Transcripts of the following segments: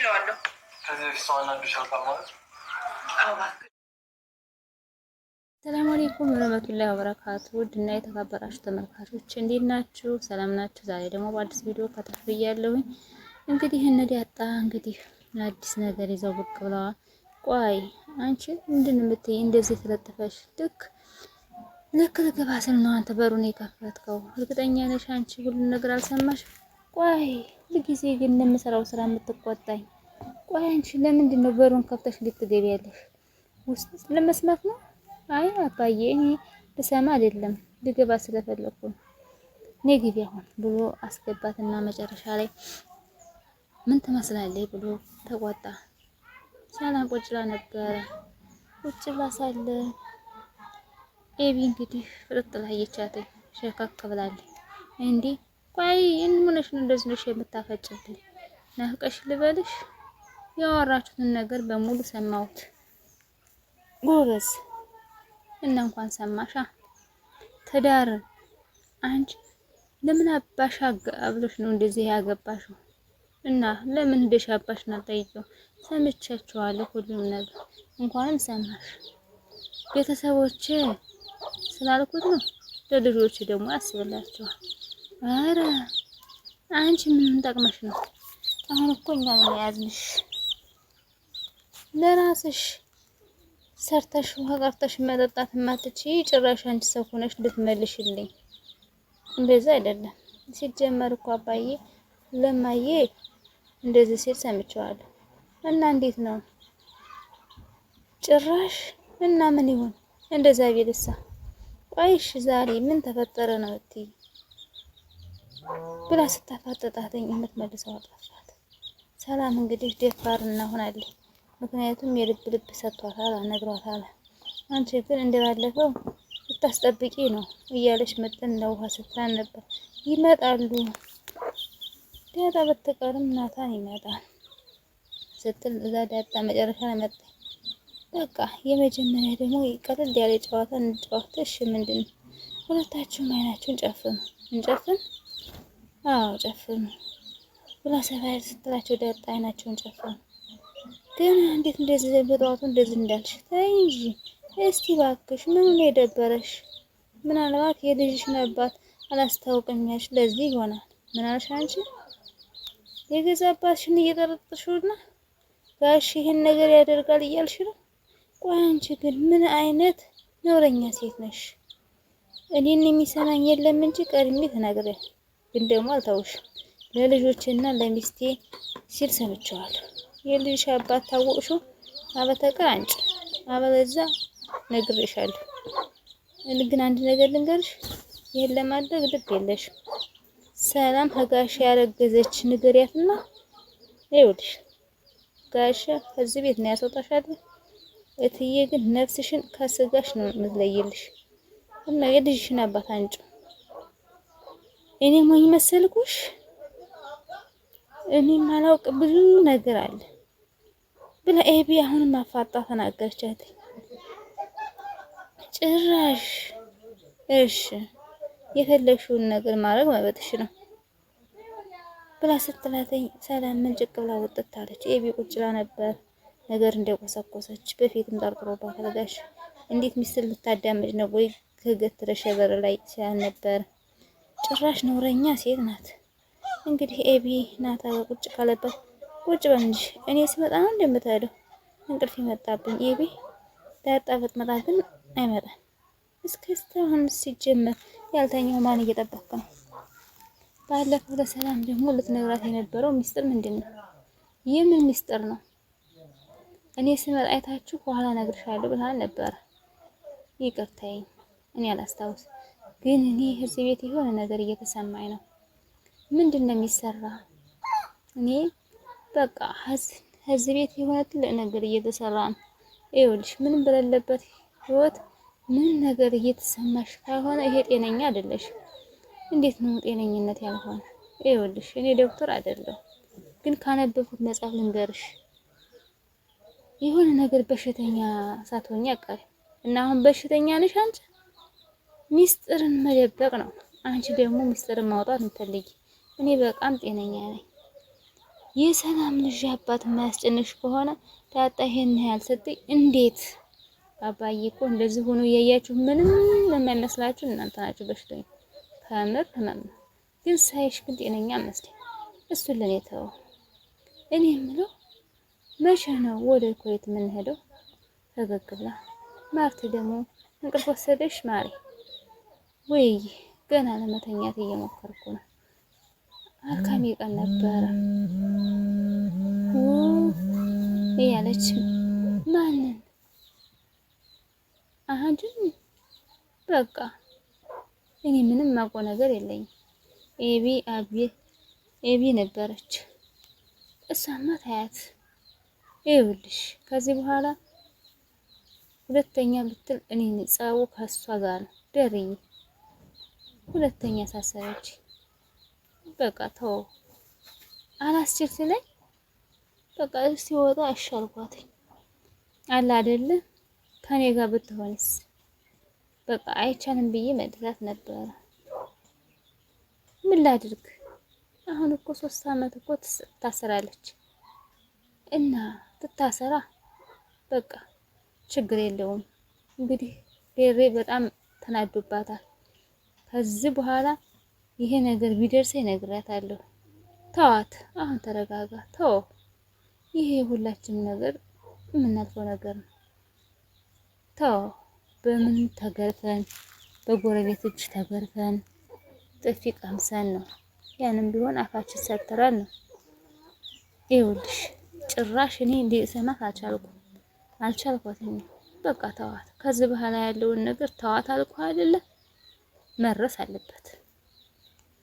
እችላለሁ። ከዚህ በፊት ሰው አናዶሽ ያውቃል ማለት? አዎ እባክህ። ሰላም አለይኩም ወራህመቱላሂ ወበረካቱ። ውድና የተከበራችሁ ተመልካቾች እንዴት ናችሁ? ሰላም ናችሁ? ዛሬ ደግሞ በአዲስ ቪዲዮ ከተፍ ብያለሁኝ። እንግዲህ ዳጣ እንግዲህ አዲስ ነገር ይዘው ብቅ ብለዋል። ቆይ አንቺ ምንድን ነው የምትይ? እንደዚህ ተለጥፈሽ ልክ ልገባ ስል ነው አንተ በሩን የከፈትከው? እርግጠኛ ነሽ አንቺ ሁሉን ነገር አልሰማሽ? ቆይ ሁልጊዜ ግን የምሰራው ስራ የምትቆጣኝ? ቆይ አንቺ ለምንድን ነው በሩን ከፍተሽ ልትገቢያለሽ? ውስጥ ለመስማት ነው? አይ አባዬ እኔ ልሰማ አይደለም ልገባ ስለፈለኩ ነው። እኔ ግቢ አሁን ብሎ አስገባትና መጨረሻ ላይ ምን ትመስላለች ብሎ ተቆጣ። ሰላም ቁጭ ብላ ነበረ። ቁጭ ብላ ሳለ ኤቢ እንግዲህ ፍጥጥ ላይ የቻተኝ ሸካክ ብላለች። እንዴ ቆይ ምን ሆነሽ ነው እንደዚህ ነሽ የምታፈጭብኝ? ናፍቀሽ ልበልሽ? ያወራችሁትን ነገር በሙሉ ሰማሁት። ጎበዝ እና እንኳን ሰማሻ። ትዳር አንቺ ለምን አባሽ አብሎሽ ነው እንደዚህ ያገባሽው? እና ለምን ሄደሽ አባሽን አልጠይቂው? ሰምቻችኋለሁ ሁሉም ነገር። እንኳንም ሰማሽ። ቤተሰቦቼ ስላልኩት ነው። ለልጆች ደግሞ ያስብላችኋል። አረ አንቺ ምን ጠቅመሽ ነው? አሁን እኮ እኛ ነን የያዝንሽ። ለራስሽ ሰርተሽ ውሃ ቀርተሽ መጠጣት የማትችይ ጭራሽ አንቺ ሰው ሆነሽ ልትመልሽልኝ? እንደዛ አይደለም። ሲጀመር እኮ አባዬ ለማዬ እንደዚህ ሲል ሰምቼዋለሁ። እና እንዴት ነው ጭራሽ? እና ምን ይሁን እንደዛ ቢልሳ? ቆይሽ ዛሬ ምን ተፈጠረ ነው እትይ ብላ ስታፋጠጣተኝ የምትመልሰው አጣፋት። ሰላም እንግዲህ ደፋርና ሆናለች። ምክንያቱም የልብ ልብ ሰጥቷታል፣ ነግሯታል። አንቺ ግን እንደባለፈው ልታስጠብቂ ነው እያለች መጠን ለውሃ ስትላን ነበር። ይመጣሉ ዳጣ በተቀርም ናታን ይመጣል ስትል እዛ ዳጣ መጨረሻ ላይ መጣ። በቃ የመጀመሪያ ደግሞ ቀለል ያለ ጨዋታ እንጫወት። እሺ ምንድን ነው? ሁለታችሁም አይናችሁን ጨፍኑ። እንጨፍን? አዎ ጨፍኑ ብላ ሰፋይ ስትላቸው ዳጣ አይናቸውን ጨፍኑ። ግን እንዴት እንደዚህ በጠዋቱ እንደዚህ እንዳልሽ? ተይ እንጂ እስቲ እባክሽ ምን ነው የደበረሽ? ምናልባት የልጅሽን አባት አላስታውቅም ያልሽ ለዚህ ይሆናል። ምን አልሽ አንቺ? የገዛ አባትሽን እየጠረጠርሽውና ጋሽ ይሄን ነገር ያደርጋል እያልሽ ነው? ቆይ አንቺ ግን ምን አይነት ነውረኛ ሴት ነሽ? እኔን የሚሰማኝ የለም እንጂ ቀድሜ ተናግሬ ግን ደግሞ አልተውሽም። ለልጆችና ለሚስቴ ሲል ሰምቼዋለሁ። የልጅሽ አባት ታወቅሽው አበተቀር አንቺ አበለዛ ነግሬሻለሁ። ግን አንድ ነገር ልንገርሽ፣ ይሄን ለማድረግ ልብ የለሽም። ሰላም ከጋሽ ያረገዘች ንገሪያትና ይኸውልሽ ጋሽ ከዚህ ቤት ነው ያስወጣሻል። እትዬ ግን ነፍስሽን ከስጋሽ ነው የምትለይልሽ። እና የልጅሽን አባት አንቺ እኔ ሞኝ መሰልኩሽ? እኔ ማላውቅ ብዙ ነገር አለ ብላ ኤቢ አሁንም አፋጣ ተናገረቻት። ጭራሽ እሺ የፈለግሽውን ነገር ማድረግ መብትሽ ነው ብላ ስትላተኝ ሰላም ምንጭቅ ብላ ወጥታ አለች። ኤቢ ቁጭ ብላ ነበር ነገር እንደቆሰቆሰች። በፊትም ጠርጥሮባት አለጋሽ እንዴት ሚስት ልታዳምጭ ነው ወይ ከገትረሽ በር ላይ ሲያል ነበር። ጭራሽ ነውረኛ ሴት ናት። እንግዲህ ኤቢ ናታ ቁጭ ካለበት ቁጭ በል እንጂ እኔ ስመጣ ነው እንደምትሄደው። እንቅልፍ ይመጣብኝ። ኤቢ ዳጣ ብትመጣ ግን አይመጣም። እስከስታሁን ሲጀመር ያልተኛው ማን እየጠበቀ ነው? ባለፈው ለሰላም ደግሞ ልትነግራት የነበረው ሚስጥር ምንድን ነው? የምን ሚስጥር ነው? እኔ ስመጣ አይታችሁ በኋላ እነግርሻለሁ ብላ ነበር። ይቅርታኝ እኔ አላስታውስ። ግን እኔ እዚህ ቤት የሆነ ነገር እየተሰማኝ ነው። ምንድን ነው የሚሰራ? እኔ በቃ እዚህ ቤት የሆነ ትልቅ ነገር እየተሰራ ነው። ይኸውልሽ ምንም በሌለበት ህይወት ምን ነገር እየተሰማሽ ካልሆነ ይሄ ጤነኛ አይደለሽ። እንዴት ነው ጤነኝነት ያልሆነ? ይኸውልሽ እኔ ዶክተር አይደለሁ፣ ግን ካነበብኩት መጽሐፍ ልንገርሽ። የሆነ ነገር በሽተኛ ሳትሆኛ ቀር እና አሁን በሽተኛ ነሽ አንቺ። ሚስጥርን መደበቅ ነው። አንቺ ደግሞ ሚስጥርን ማውጣት የምትፈልጊ። እኔ በጣም ጤነኛ ነኝ። የሰላም ልጅ አባት የማያስጨንሽ ከሆነ ዳጣ ይሄን ያህል ስትይ እንዴት አባዬ እኮ እንደዚህ ሆኖ እያያችሁ ምንም የማይመስላችሁ እናንተ ናችሁ በሽተኛ። ከምር ህመም ነው። ግን ሳይሽ ግን ጤነኛ መስለኝ። እሱን ለኔ ተው። እኔ የምለው መቼ ነው ወደ ኩዌት የምንሄደው? ፈገግ ብላ ማርቲ ደግሞ እንቅልፍ ወሰደሽ ማሪ? ወይ ገና ለመተኛት እየሞከርኩ ነው። አልካሚ ቀን ነበረ እያለች ማንን አሃጅን በቃ እኔ ምንም ማውቀው ነገር የለኝም። ኤቢ ነበረች። እሷማ ታያት። ይኸውልሽ ከዚህ በኋላ ሁለተኛ ብትል እኔ ጸቡ ከሷ ጋር ነው። ደርዬ ሁለተኛ ሳሰረች በቃ ተው አላስችል ሲለኝ በቃ ሲወጣ አሻልኳት አለ አይደለ ከኔ ጋር ብትሆንስ በቃ አይቻልም ብዬ መድራት ነበረ። ምን ላድርግ? አሁን እኮ 3 አመት እኮ ታሰራለች እና ትታሰራ በቃ ችግር የለውም። እንግዲህ ዴሬ በጣም ተናዶባታል። ከዚህ በኋላ ይሄ ነገር ቢደርሰኝ እነግራታለሁ። ተዋት፣ አሁን ተረጋጋ። ተው፣ ይሄ ሁላችንም ነገር የምናልፈው ነገር ነው። ተው፣ በምን ተገርፈን በጎረቤት እጅ ተገርፈን ጥፊ ቀምሰን ነው። ያንም ቢሆን አፋችን ሰትረን ነው። ይኸውልሽ ጭራሽ እኔ እንዲሰማት አልቻልኳትም። በቃ ተዋት። ከዚህ በኋላ ያለውን ነገር ተዋት አልኩ አይደለ? መረስ አለበት።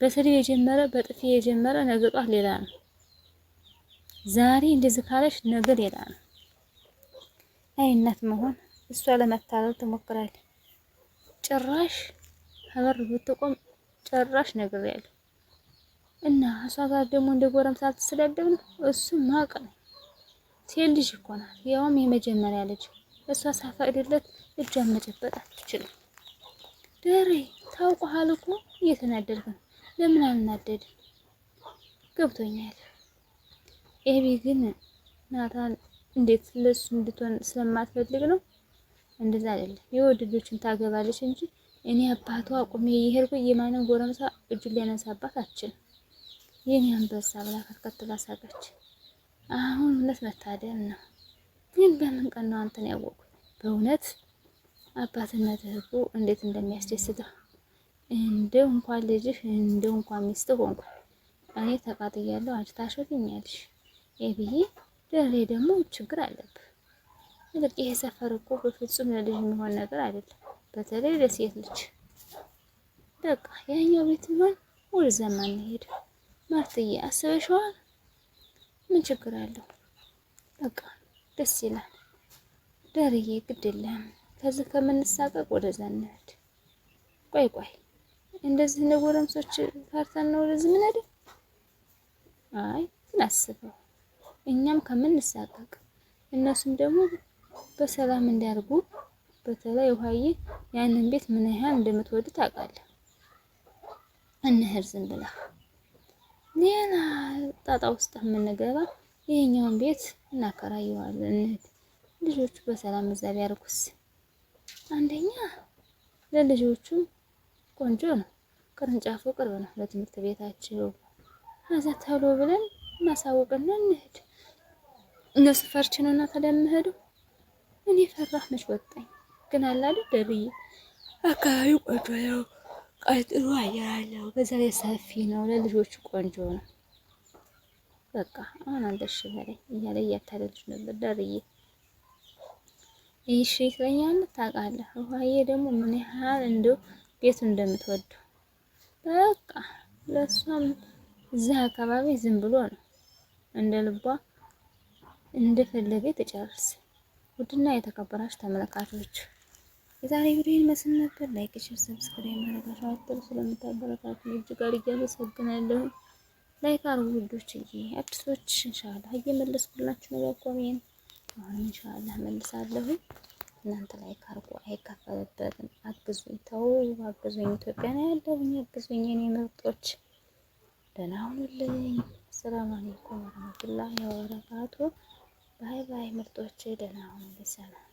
በስድብ የጀመረ በጥፊ የጀመረ ነገ ጧት ሌላ ነው። ዛሬ እንደዚህ ካለሽ ነገ ሌላ ነው። አይ እናት መሆን እሷ ለመታለል ትሞክራለች። ጭራሽ ሀበር ብትቆም ጭራሽ ነግሬያለሁ። እና እሷ ጋር ደግሞ እንደ ጎረምሳ አልተሰዳደብ ነው። እሱም ማቀ ነው። ሴት ልጅ እኮ ናት፣ ያውም የመጀመሪያ ልጅ። እሷ ሳፈቅድለት እጇን መጨበጥ አትችልም። ደሬ ታውቀሃል እኮ እየተናደድክ ነው። ለምን አልናደድም? ገብቶኛል። ኤቢ ግን ናታን እንዴት ለሱ እንድትሆን ስለማትፈልግ ነው። እንደዛ አይደለም። የወደዶችን ታገባለች እንጂ እኔ አባቷ ቁሜ እየሄድኩ የማንን ጎረምሳ እጁን ሊያነሳባት አትችልም። የኔ አንበሳ ብላ ከትከትላ ሳቀች። አሁን እውነት መታደል ነው። ግን በምን ቀን ነው አንተን ያወቅኩት? በእውነት አባትነትህ እኮ እንዴት እንደሚያስደስተው። እንደው እንኳን ልጅህ እንደው እንኳን ሚስትህ ሆንኩ። እኔ ተቃጥያለሁ፣ አንቺ ታሾፊኛለሽ። ኤቢዬ ደሬ ደግሞ ችግር አለብህ። ልክ ይሄ ሰፈር እኮ በፍጹም ለልጅ የሚሆን ነገር አይደለም፣ በተለይ ለሴት ልጅ። በቃ ያኛው ቤት ቢሆን ወደ ዘማን እንሄድ። ማርትዬ አስበሽዋል? ምን ችግር አለው? በቃ ደስ ይላል። ደርዬ ግድ የለም ከዚህ ከምንሳቀቅ ወደዛ እንሄድ። ቆይ እንደዚህ ነው ጎረምሶች ፈርተን ነው ወደዚህ ምን አይደል? አይ ግን አስበው፣ እኛም ከምንሳቀቅ እነሱም ደግሞ በሰላም እንዲያርጉ። በተለይ ውሃዬ ያንን ቤት ምን ያህል እንደምትወድ ታውቃለህ። እንሂድ ዝም ብለህ ሌላ ጣጣ ውስጥ የምንገባ ይሄኛውን ቤት እናከራየዋለን። እንሂድ። ልጆቹ በሰላም እዛ ቢያርጉስ? አንደኛ ለልጆቹ ቆንጆ ነው፣ ቅርንጫፉ ቅርብ ነው ለትምህርት ቤታቸው። ከዛ ተሎ ብለን እናሳውቅና እንሂድ። እነሱ ፈርች ነው እና ታዲያ የምሄደው እኔ ፈራህ መች ወጣኝ። ግን አለ አይደል ደርዬ አካባቢው ቆንጆ ነው፣ ጥሩ አየር አለው፣ በዛ ላይ ሰፊ ነው፣ ለልጆቹ ቆንጆ ነው። በቃ አሁን አንተ እሺ በለኝ እያለ እያታለልሽ ነበር ደርዬ። እሺ ትለኛለህ ታውቃለህ። ውሃዬ ደግሞ ምን ያህል እንደው ቤቱን እንደምትወደው በቃ ለሷም እዛ አካባቢ ዝም ብሎ ነው እንደ ልቧ እንደፈለገ ተጨርስ። ውድና የተከበራችሁ ተመልካቾች የዛሬ ቪዲዮ ይመስል ነበር። ላይክ፣ ሼር፣ ሰብስክራይብ ማድረጋችሁን አትርሱ። ስለምታበረታቱኝ እጅግ አድርጌ አመሰግናለሁ። ላይክ አድርጉ ውዶችዬ። አዲሶች ኢንሻአላህ እየመለስኩላችሁ ነው በኮሜንት። አሁን ኢንሻአላህ መልሳለሁ። እናንተ ላይክ አድርጉ፣ አይከፈልበትም። አግዙኝ፣ ተው አግዙኝ። ኢትዮጵያ ነው ያለሁኝ፣ አግዙኝ የኔ ምርጦች። ደህና ሁኑልኝ። ሰላም አለይኩም ወራህመቱላሂ ወበረካቱ። ባይ ባይ ምርጦቼ፣ ደህና ሁኑ። ሰላም